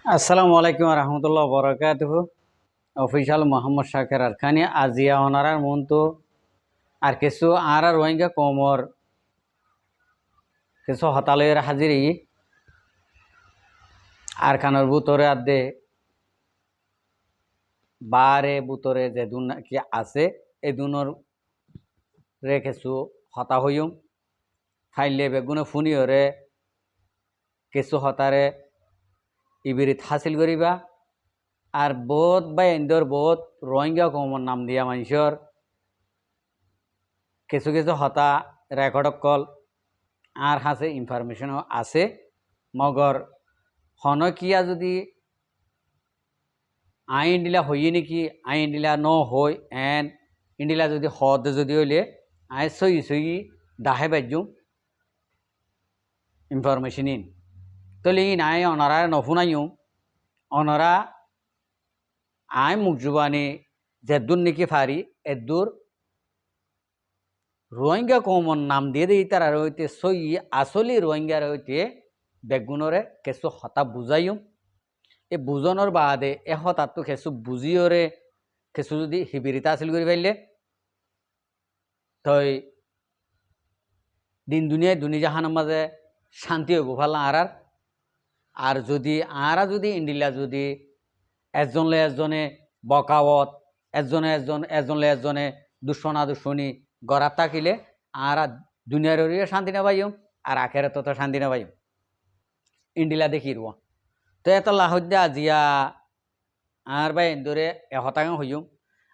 আসসালামু আলাইকুম রহমতুল্লাহ বরকাতুহ। অফিসিয়াল মোহাম্মদ শাকের আরখানি আজিয়া অনারার মন্তু আর কিছু আর রোহিঙ্গা কোমর কিছু হতালয়ের হাজিরি আর খানোর বুতরে আদে বারে বুতরে যে দুন কি আছে এই দুনর রে কিছু হতা হইম ফাইলে বেগুনে ফুনিয়রে কিছু হতারে ইবিরিত হাসিল করিবা আর বহুত বা ইন্দোর বহুত রোহিঙ্গা কোমর নাম দিয়া মানুষের কিছু কিছু হতা রেকর্ড কল আর হাসে ইনফরমেশনও আছে মগর হনকিয়া যদি আইন দিলা হইয়ে নেকি আইন দিলা ন হই এন ইন্ডিলা যদি হদ যদি হইলে আই সই দাহে বাজ্যুম ইনফরমেশন ইন তলে ইন আই অনারা নফুনাইম অনারা আই মুখজুবানি যেদুর নাকি ফারি এদুর রোহিঙ্গা কমন নাম দিয়ে দিই তারা রইতে সই আসলি রোহিঙ্গা রইতে বেগুনরে কিছু হতা বুঝাইম এই বুজনের বাদে এ হতাতো কিছু বুঝিওরে কিছু যদি হিবিরিতা হাসিল করে পাইলে তই দিন দুনিয়ায় দুনি জাহানের মাঝে শান্তি হইব ফালা আর যদি আরা যদি ইন্ডিলা যদি একজনলে একজনে বকাওত একজনলে একজনে দুশ্মনা দুশ্মনী গড়া থাকিলে আর দুনিয়ার শান্তি না পাইম আর আখের তো শান্তি না পাইম ইন্ডিলা দেখি রুয়া তো এত লাহদ্যা আজিয়া আর বাই এন্দরে এহতাং হইম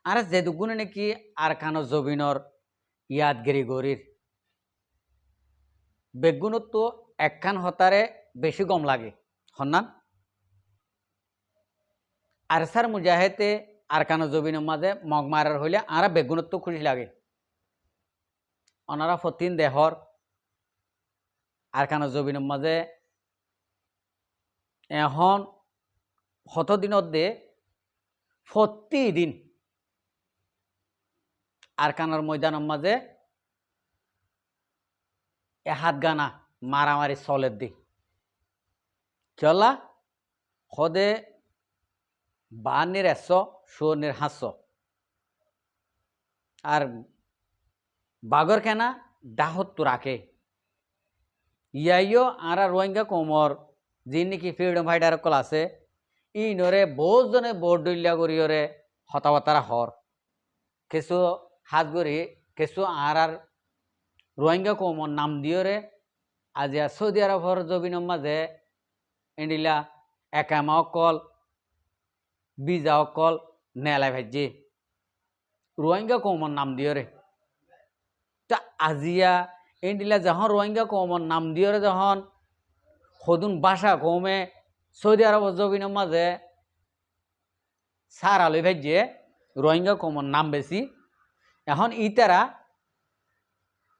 আর যে দুগুণে নাকি আর খানো জবিনর ইয়াদগিরি গরির বেগুনত তো একখান হতারে বেশি গম লাগে হন্নান আর সার মুজাহেতে আর কানো জবিনের মাঝে মগ মারার হইলে আর বেগুনত তো খুশি লাগে ওনারা ফতিন দেহর আর কানো জবিনের মাঝে এখন দিনত দে প্রতিদিন আর কানোর ময়দানের মাঝে হাত গানা মারামারি চলের দি চলা সদে 52 100 আর বাগর কেনা ডাহত্তর রাখে ইয়াইও আর রোহিঙ্গা কোমর যি নাকি ফ্রিডম ফাইটার কল আছে ই নরে বহুত জনে বোর্ড ডইলিয়া করিওরে হতাবাতারা হর কিছু হাত গড়ি কিছু আর রোহিঙ্গা কোমর নাম দিওরে আজ সৌদি আরবর জবিনের মাঝে এন্ডিলা একামা অকল বিজা অকল নেলাই ভাজ্যে রোহিঙ্গা কোমর নাম দিওরে তা আজিয়া এন্ডিলা যখন রোহিঙ্গা কোমর নাম দিওরে যখন সদুন বাসা কমে সৌদি আরব জবিনের মাঝে সার আলু ভাজ্যে রোহিঙ্গা কোমর নাম বেশি এখন ইতারা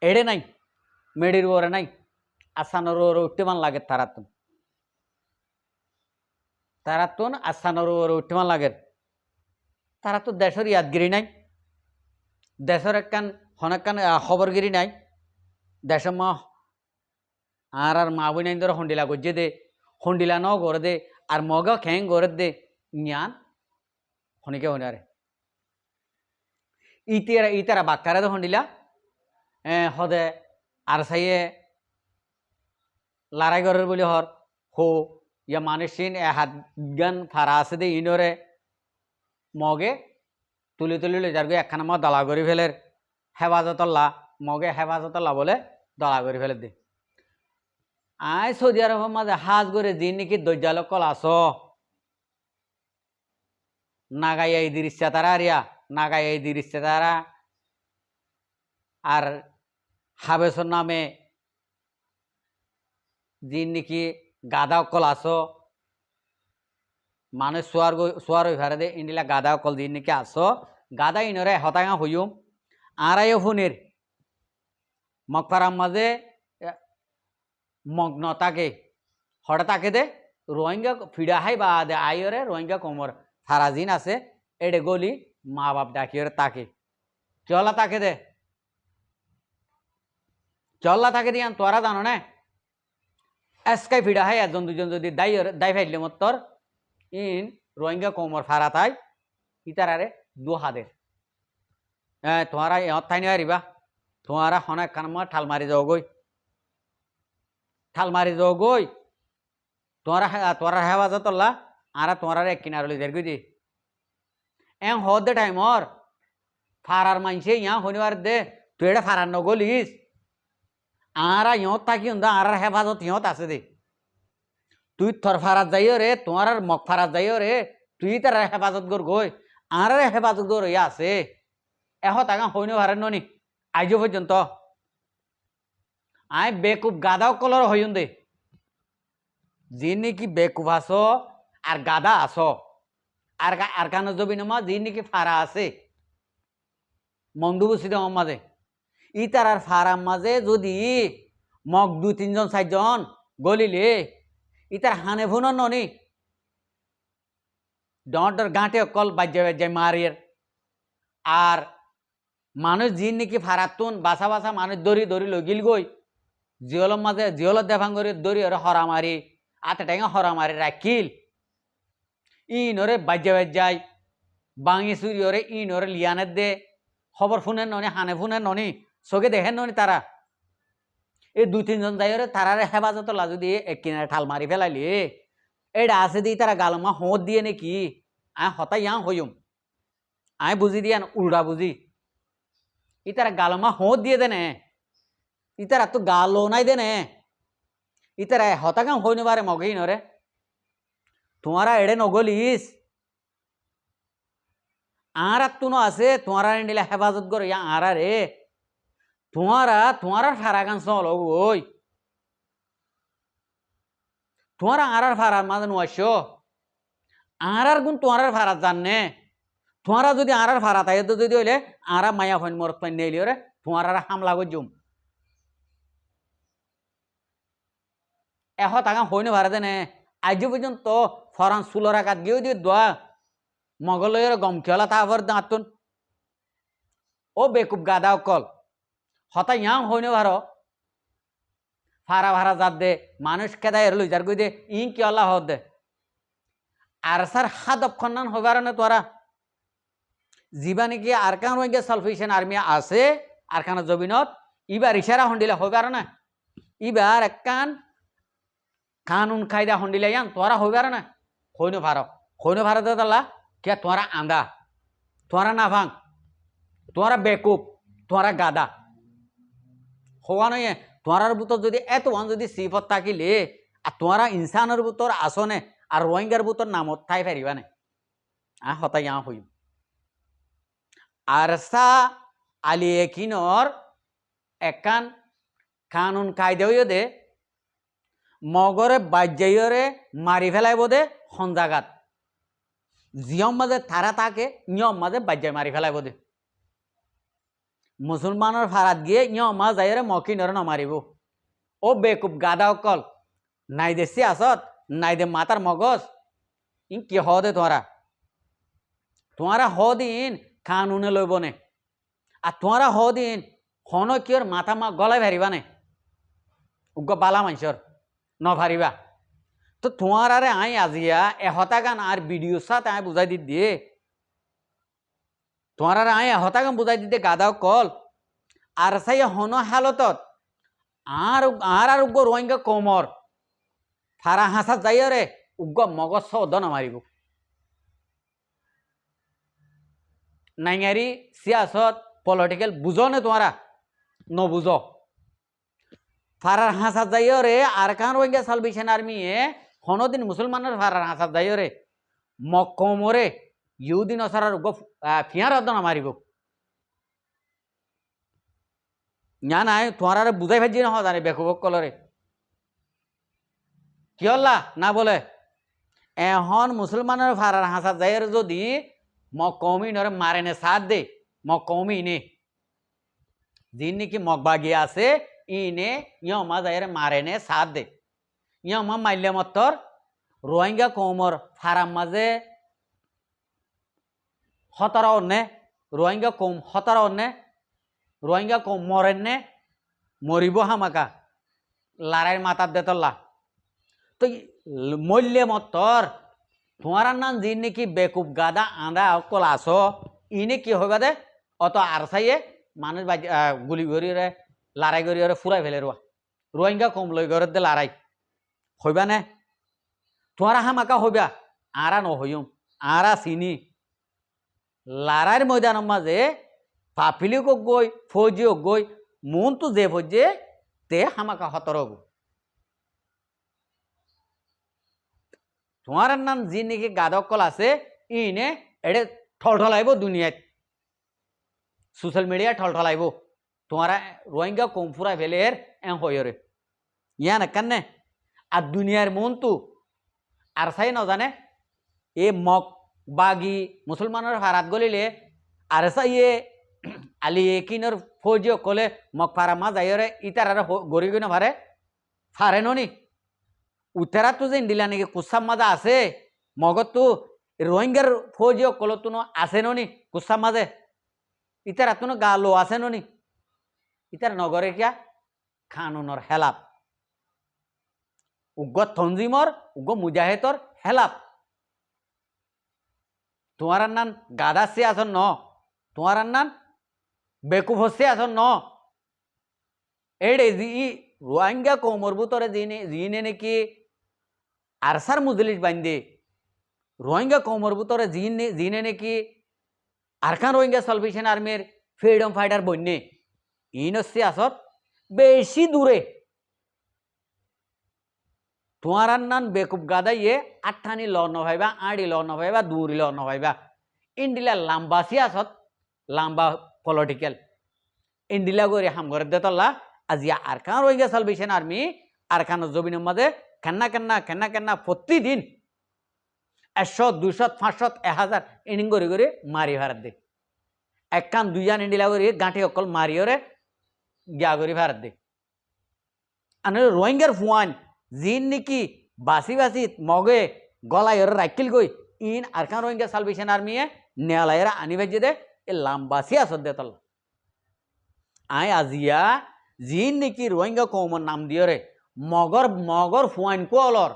এড়ে নাই মেডির ওরে নাই আসানোর ওরে উঠতে মান লাগে তারাতুন আসানোর ওরে উঠতে মান লাগে তারা তো দেশের ইয়াদগিরি নাই দেশের একখান হনেকখান খবরগিরি নাই দেশের আর মা বই ধরে হন্ডিলা গজ্জে দে হন্ডিলা ন গড়ে দে আর মগা খ্যাং গড়ে দে জ্ঞান হনিকে হনারে ইতারা বাক্কারে তো হন্ডিলা হদে আর সাইয়ে লড়াই গড়ের বলি হর হো ইয়া মানুষিন হাত গান ফারা আছে দে ইনরে মগে তুলি তুলি যার গে একখানা মা দলা করি ফেলের হেফাজতল্লা মগে হেফাজতল্লা বলে দলা করি ফেলে দে আই সৌদি আরবের মাঝে হাজ করে দিন নাকি দৈজাল কল আস নাগাই এই দিরিচ্ছে তারা রিয়া নাগাই এই দিরিচ্ছে তারা আর হাবেসর নামে দিন নাকি গাদা অকল আস মানুষ সোয়ার ওই ভারে দে ইন্ডিলা গাদা অকল দিন নাকি আস গাদা ইনরে হতাঙা হইম আড়াইও ফোনের মগফারাম মাঝে মগ্ন তাকে হঠাৎ তাকে দে রোহিঙ্গা ফিডা হাই বা দে আইরে রোহিঙ্গা কোমর ফারাজিন আছে এডে গলি মা বাপ ডাকিওরে তাকে চলা তাকে দে চল্লা তাকে দিয়ান তোরা জানো না এসকাই ফিডা হাই একজন দুজন যদি দাই ফাইলে মত তোর ইন রোহিঙ্গা কৌমর ফারাতাই ইতারারে দুহাদের তোমারা ইহত থাই নিয়ে আরিবা তোমারা হনে কানমা ঠাল মারি যাও গই তোরা হেফাজতল্লা আরা তোমার এক কিনারলি দের গই দি এং হদ দে টাইমর ফারার মানছে ইয়া হনিবার দে তুই এটা ফারার নগলিস আরা ইহত থাকি হুন্দা আরার হেফাজত ইহত আছে দে তুই থর ফারাত যাইও রে তোমার মগ ফারাত যাইও রে তুই তার হেফাজত কর গই আর হেফাজত কর ইয়া আছে টাকা হইনি ভারেন ননি আইজ পর্যন্ত আই বেকুব গাদাও কলর হইন দে যি নাকি বেকুব আছো আর গাদা আছো আর কান জবি নমা যি নাকি ফারা আছে মন্দু বুঝি আমার মাঝে ই তার আর ফারার মাঝে যদি মগ 2-3 জন 4 জন গলিলে ইতার হানে ভুন ননি ডর গাঁটে অকল বাজ্যে মারির আর মানুষ যি নাকি ফারাতুন বাসা বাসা মানুষ দড়ি লগিল গই জিয়লর মাঝে জিয়লত দেভাঙ্গরি দড়ি ওরে হরা মারি আতে টেঙা হরা মারি রাখিল ইনরে বাজ্যাই বাঙি চুরি ওরে ইনরে লিয়ানের দে খবর ফুনের ননি হানে ফুনের ননি চোখে দেখেন ননি তারা এই 2-3 জন যাই ওরে তারারে হেফাজত লাজু দিয়ে এক কিনারে ঠাল মারি ফেলাইলি এটা আছে দি তারা গালমা হোঁত দিয়ে নাকি আয় হতাই ইয়াং হইম আয় বুঝি দিয়ান উল্টা বুঝি ইতারা গালমা হোঁত দিয়ে দেনে ইতারা তো গালো নাই দেনে ইতারা হতাকাম হইনি বারে মগেই নরে তোমারা এড়ে নগলিস আর তুনো আছে তোমারা নিলে হেফাজত করো ইয়া আর রে তোমারা ফারাগান চল ওই তোমারা আর ফারার মাঝে নোয়াশো আর গুণ তোমার ফারাত জাননে তোমারা যদি আর ফারাত আয় তো যদি হইলে আর মায়া হইন মরত পাই নেইলি রে তোমার হামলা করজুম টাকা হইনি ভাড়া দেনে আজ পর্যন্ত ফরান সুলর আঘাত গিয়েও দিয়ে দোয়া মগলের গমকেলা তারপর দাঁতুন ও বেকুব গাদা অকল হতা ইয়াং হইনি ভাড়ো ফারা ভাড়া যাত দে মানুষ কেদায় লই যার গই দে ইং কি আল্লাহ হদ দে আর স্যার হাত অক্ষণ হইবার না তোরা জীবা নাকি আর কান রোহিঙ্গা সালভেশন আর্মি আছে আর কানা জবিনত ইবার ইশারা হন্ডিলে হইবার না ইবার একখান কানুন কায়দা হন্ডিলে ইয়ান তোরা হইবার না হইনো ভারত দালা কে তোরা আন্দা তোরা না ভাঙ তোরা বেকুব তোরা গাদা হওয়া নয় তোরার বুতর যদি এত যদি সিফত থাকিলে আর তোরা ইনসানের বুতর আসনে আর রোহিঙ্গার বুতর নামত ঠাই ফেরিবা না হতাই হইম আরসা আলি একিনর একান কানুন কায়দাও দে মগরে বাজ্যাইরে মারি ফেলাইব দে সঞ্জাগাত জিয়ম মাঝে তারা তাকে নিয়ম মাঝে বাজ্যাই মারি ফেলাইব দে মুসলমানের ফারাত গিয়ে নিয়ম মা যাইরে মকিনরে নমারিব ও বেকুব গাদা অকল নাই দে সিয়াসত নাই দে মাতার মগজ ই কি হ দে তোমারা হ দিন কানুনে লইব নে আর তোমারা হ দিন হন কিয়র মাথা মা গলাই ভারিবা নে উগ্র বালা মানুষের নভারিবা তো তোমার আরে আই আজিয়া গান আর ভিডিও সাথে আই বুঝাই দি দিয়ে তোমার আরে আই গান বুঝাই দিতে গাদাও কল আর সাই হন হালতত আর উগ্র রোহিঙ্গা কোমর ফারা হাসা যাই রে উগ্র মগজ সদ নামারিব নাইঙারি সিয়াসত পলিটিক্যাল বুঝো নে তোমারা নবুঝ ফারার হাসাত যাইও রে আর কান রোহিঙ্গা সালভেশন আর্মি হনদিন মুসলমানের ফারার হাসাত যাইও রে মকমরে ইউদিন অসারার ফিয়ার অর্ধ মারিব না নাই তোমার বুঝাই ভাজি না জানে বেকুবক কলরে কি হল্লা না বলে এখন মুসলমানের ফারার হাসাত যাইয়ের যদি মকমি নরে মারে নে সাথ দে মকমি নে যিনি নাকি মগবাগি আছে ইনে ইয়মা যাইরে মারে নে সাথ দে ইয়মা মাইলে মতর রোহিঙ্গা কৌমর ফারাম মাঝে হতারা অন্যে রোহিঙ্গা কৌম হতারা অন্যে রোহিঙ্গা কৌম মরেন নে মরিব হামাকা লড়াইয়ের মাথার দেতল্লা তো মল্যে মতর তোমার নাম যিন নাকি বেকুব গাদা আঁদা অকল আসো ইনে কি হইবা দে অত আর চাইয়ে মানুষ গুলি গড়িয়ে লড়াই গড়িয়ে ফুরাই ফেলে রোহিঙ্গা কম লই ঘর দে লড়াই হইবা নে তোমার হামাকা হইবা আরা নহইম আরা চিনি লড়াইয়ের ময়দানের মাঝে পাপিলিক গই ফৌজি গই মন তো যে ফৌজে তে হামাকা হতর তোমার নাম যি নাকি গাদকল আছে ইনে এডে ঠলঠলাইব দুনিয়াত সোশ্যাল মিডিয়া ঠলঠলাইব তোমার রোহিঙ্গা কম ফুরাই ফেলের এং হইরে ইয়া না কেন আর দুনিয়ার মন তো আর চাই নজানে এ মগ বাগি মুসলমানের হারাত গলিলে আর চাইয়ে আলি কিনর ফৌজি কলে মগ ফারা মা যাইরে ইতার আর গড়ি গই না ভারে ফারে ননি উত্তরা তো যে দিলা নাকি কুসাম মাজা আছে মগত তো রোহিঙ্গার ফৌজি কল তো আছে ননি কুসাম মাঝে ইতারা তো গা লো আছে ননি ইতার নগরে কিয়া খানুনর হেলাপ উগ্র তঞ্জিমর উগ্র মুজাহেদর হেলাপ তোমার নান গাদা সে আসন ন তোমার নান বেকুফ হচ্ছে আসন ন এড়ে রোহিঙ্গা কৌমর ভিতরে যিনি নাকি আরসার মুজলিস বান্ধে রোহিঙ্গা কৌমর ভিতরে যিনি নাকি আরকান রোহিঙ্গা সালভেশন আর্মির ফ্রিডম ফাইটার বন্যে ইন হচ্ছে আসত বেশি দূরে তোমার নান বেকুব গাদাইয়ে আঠানি ল নভাইবা আড়ি ল নভাইবা দূরি ল নভাইবা ইন্ডিলা লাম্বাসি আসত লাম্বা পলিটিক্যাল ইন্ডিলা গড়ি হামগর দেতল্লা আজি আরকান রোহিঙ্গা সালভেশন আর্মি আরকান জমিনের মাঝে কেন্না প্রতিদিন 100 200 500 1000 ইনিং করে মারি ভারত দে এক কান দুইজান ইন্ডিলা করে গাঁঠি অকল মারিওরে গিয়া করে ভারত দে আর রোহিঙ্গার ফুয়ান যিন নাকি বাসি মগে গলায় রাখিল গই ইন আরকান রোহিঙ্গা সালভেশন আর্মিয়ে নেয়ালাইয়ের আনি ভেজে দে এ লাম্বাসি আসত দে তল আই আজিয়া যিন নাকি রোহিঙ্গা কৌমর নাম দিয়রে মগর ফুয়ান কোলর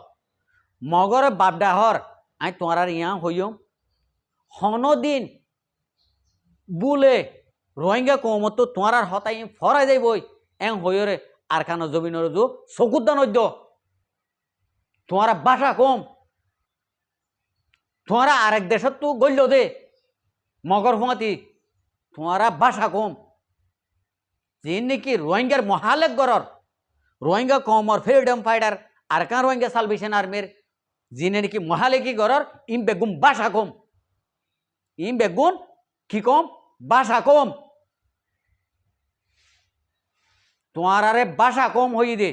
মগর বাপডাহর আই তোমার ইয়া হইম হনদিন বুলে রোহিঙ্গা কৌমর তো তোমার হতাই ফরাই যাইবই এং হইরে আরকানো জমিনের যো চকুদান তোমার বাসা কম তোমার আরেক দেশত তো গল্য দে মগর ফুয়াতি তোমার বাসা কম যিন নাকি রোহিঙ্গার মহালেক গড়র রোহিঙ্গা কমর freedom fighter Arakan Rohingya salvation আর্মির যিনি নাকি মহালেকি গড়র ইম বেগুন বাসা কম ইম বেগুন কি কম বাসা কম তোমার আরে বাসা কম হই দে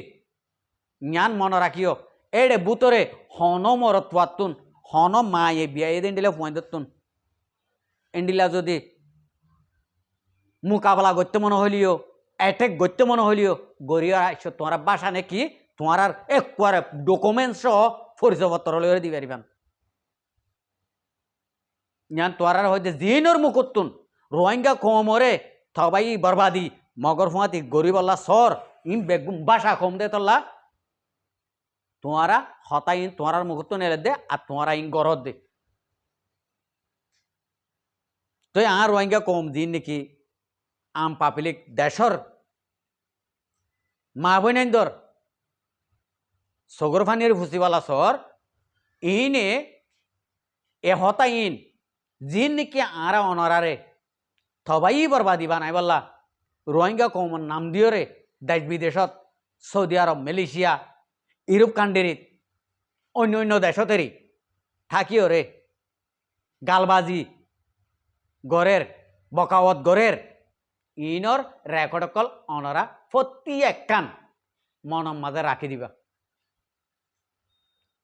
জ্ঞান মনে রাখিও এড়ে বুতরে হন মরতুন হন মায়ে বিয়া এদিন দিলে ফুয়াই দত্তুন এন্ডিলা যদি মোকাবেলা করতে মনে হইলিও অ্যাটেক করতে মনে হইলিও গড়িয়া আইসো তোমার বাসা নাকি তোমার আর একবারে ডকুমেন্টস সহ পরিচয়পত্র লইয়া দিবে পারিবান জ্ঞান তোমার হইতে জিনর মুকুতুন রোহিঙ্গা কমরে থবাই বরবাদি মগর ফুয়াতি গরিবল্লা সর ইম বেগুম বাসা কম দে তল্লা তোমারা হতাই তোমার মুকুতুন এলে দে আর তোমারা ইন গরত দে তো আর রোহিঙ্গা কম দিন নাকি আম পাবলিক দেশর মা বইনাইন্দর সগরফানির ফুসিওয়ালা সর ইনে এ হতা ইন জিন নাকি আরা অনরারে থবাই বরবাদি বানাই বললা রোহিঙ্গা কমন নাম দিও রে দেশ বিদেশত সৌদি আরব মালয়েশিয়া ইউরোপ কান্ট্রিত অন্য দেশতেরই থাকিও রে গালবাজি গড়ের বকাওয়াত গড়ের ইনর রেকর্ড কল অনরা প্রতি একখান মনের মাঝে রাখি দিবা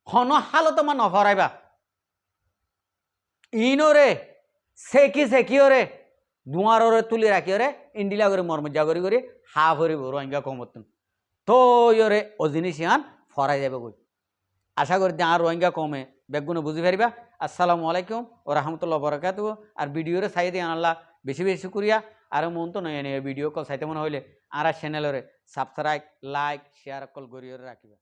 হন হালত মা নফরাইবা ইনরে সেকিওরে দুয়ারে তুলি রাখিওরে ইন্ডিলা করে মর্মজা করি হা ভরিব রোহিঙ্গা কমতন তো ইয়রে ও জিনিস ইয়ান ফরাই যাবে গই আশা করি আর রোহিঙ্গা কমে বেগুনে বুঝি পারিবা। আসসালামু আলাইকুম ও রহমতুল্লাহ বরকাতু আর ভিডিওরে চাই দিয়ে আনাল্লাহ বেশি বেশি করিয়া আর মন তো নয় ভিডিও কল চাইতে মনে হইলে আর চ্যানেলরে সাবস্ক্রাইব লাইক শেয়ার কল করিয়ে রাখিবা।